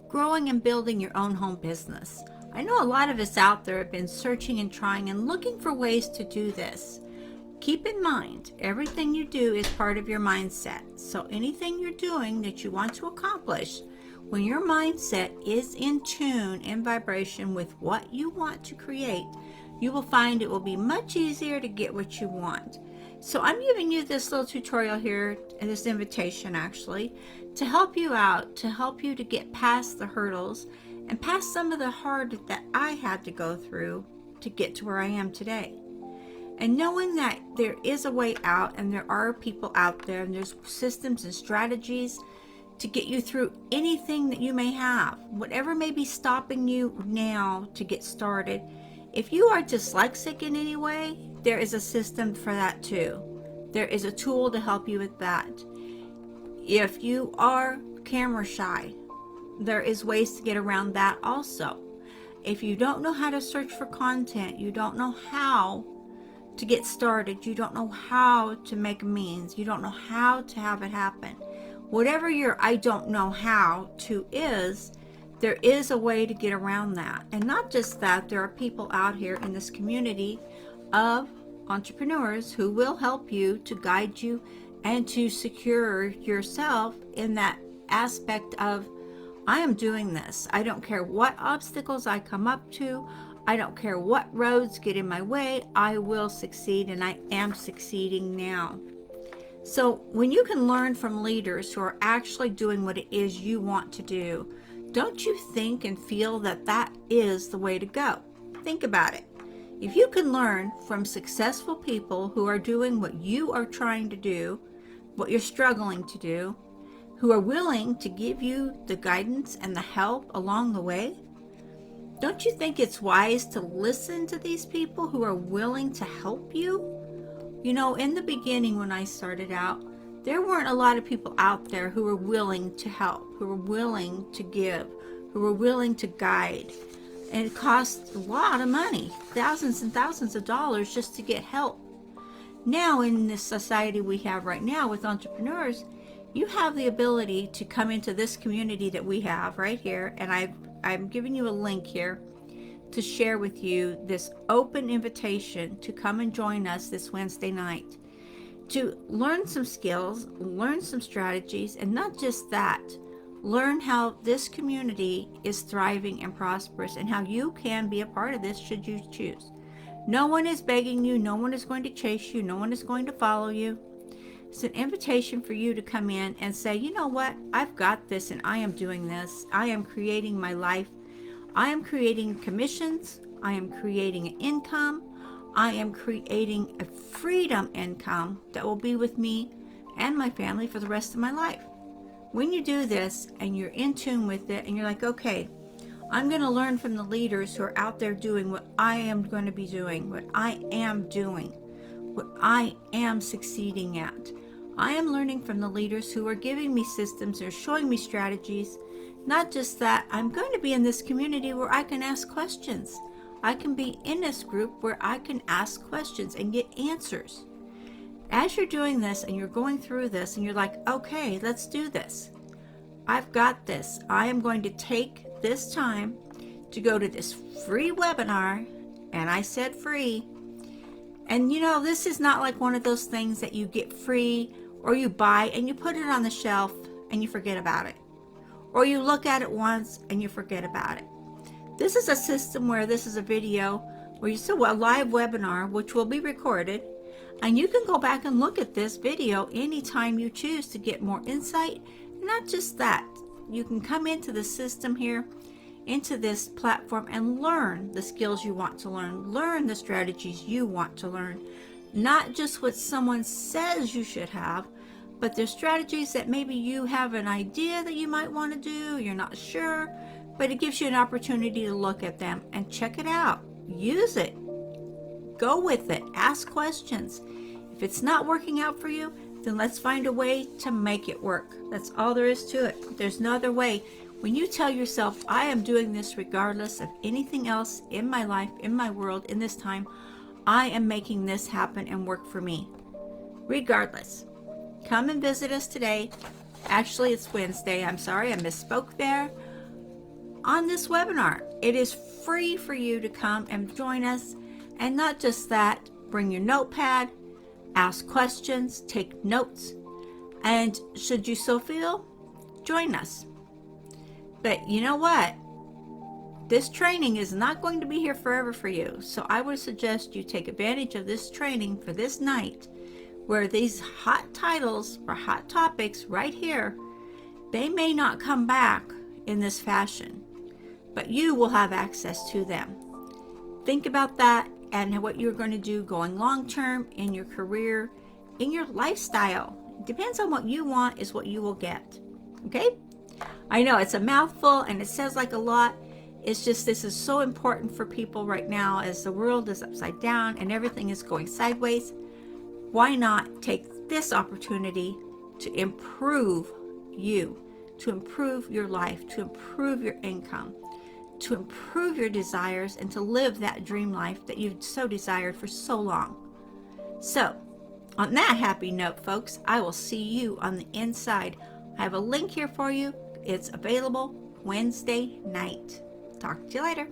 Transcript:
growing and building your own home business. I know a lot of us out there have been searching and trying and looking for ways to do this. Keep in mind, everything you do is part of your mindset. So anything you're doing that you want to accomplish, when your mindset is in tune, in vibration with what you want to create, you will find it will be much easier to get what you want. So I'm giving you this little tutorial here, and this invitation actually, to help you out, to help you to get past the hurdles and past some of the hard that I had to go through to get to where I am today. And knowing that there is a way out, and there are people out there, and there's systems and strategies to get you through anything that you may have, whatever may be stopping you now to get started. If you are dyslexic in any way, there is a system for that too. There is a tool to help you with that. If you are camera shy, there is ways to get around that also. If you don't know how to search for content, you don't know how to get started, you don't know how to make a means, you don't know how to have it happen. Whatever your I don't know how to is, there is a way to get around that. And not just that, there are people out here in this community of entrepreneurs who will help you, to guide you, and to secure yourself in that aspect of, I am doing this. I don't care what obstacles I come up to. I don't care what roads get in my way. I will succeed, and I am succeeding now. So when you can learn from leaders who are actually doing what it is you want to do, don't you think and feel that that is the way to go? Think about it. If you can learn from successful people who are doing what you are trying to do, what you're struggling to do, who are willing to give you the guidance and the help along the way, don't you think it's wise to listen to these people who are willing to help you? You know, in the beginning when I started out, there weren't a lot of people out there who were willing to help, who were willing to give, who were willing to guide. And it cost a lot of money, thousands and thousands of dollars just to get help. Now, in this society we have right now with entrepreneurs, you have the ability to come into this community that we have right here, and I'm giving you a link here to share with you this open invitation to come and join us this Wednesday night, to learn some skills, learn some strategies, and not just that, learn how this community is thriving and prosperous, and how you can be a part of this should you choose. No one is begging you, no one is going to chase you, no one is going to follow you. It's an invitation for you to come in and say, you know what, I've got this, and I am doing this. I am creating my life. I am creating commissions. I am creating an income. I am creating a freedom income that will be with me and my family for the rest of my life. When you do this and you're in tune with it and you're like, okay, I'm going to learn from the leaders who are out there doing what I am going to be doing, what I am doing, what I am succeeding at. I am learning from the leaders who are giving me systems or showing me strategies. Not just that, I'm going to be in this community where I can ask questions. I can be in this group where I can ask questions and get answers. As you're doing this and you're going through this and you're like, okay, let's do this. I've got this. I am going to take this time to go to this free webinar, and I said free. And you know, this is not like one of those things that you get free or you buy and you put it on the shelf and you forget about it. Or you look at it once and you forget about it. This is a system where this is a video where you see a live webinar, which will be recorded, and you can go back and look at this video anytime you choose to get more insight. Not just that, you can come into the system here, into this platform, and learn the skills you want to learn the strategies you want to learn, not just what someone says you should have, but there's strategies that maybe you have an idea that you might want to do, you're not sure, but it gives you an opportunity to look at them and check it out, use it, go with it, ask questions. If it's not working out for you, then let's find a way to make it work. That's all there is to it. There's no other way. When you tell yourself, I am doing this regardless of anything else in my life, in my world, in this time, I am making this happen and work for me. Regardless. Come and visit us today. Actually, it's Wednesday. I'm sorry, I misspoke there. on this webinar. It is free for you to come and join us. And not just that, bring your notepad, ask questions, take notes, and should you so feel, join us. But you know what? This training is not going to be here forever for you. So I would suggest you take advantage of this training for this night, where these hot titles or hot topics right here, they may not come back in this fashion, but you will have access to them. Think about that and what you're going to do going long term in your career, in your lifestyle. It depends on what you want is what you will get. Okay? I know it's a mouthful and it says like a lot. It's just this is so important for people right now as the world is upside down and everything is going sideways. Why not take this opportunity to improve you, to improve your life, to improve your income, to improve your desires, and to live that dream life that you've so desired for so long. So, on that happy note, folks, I will see you on the inside. I have a link here for you. It's available Wednesday night. Talk to you later.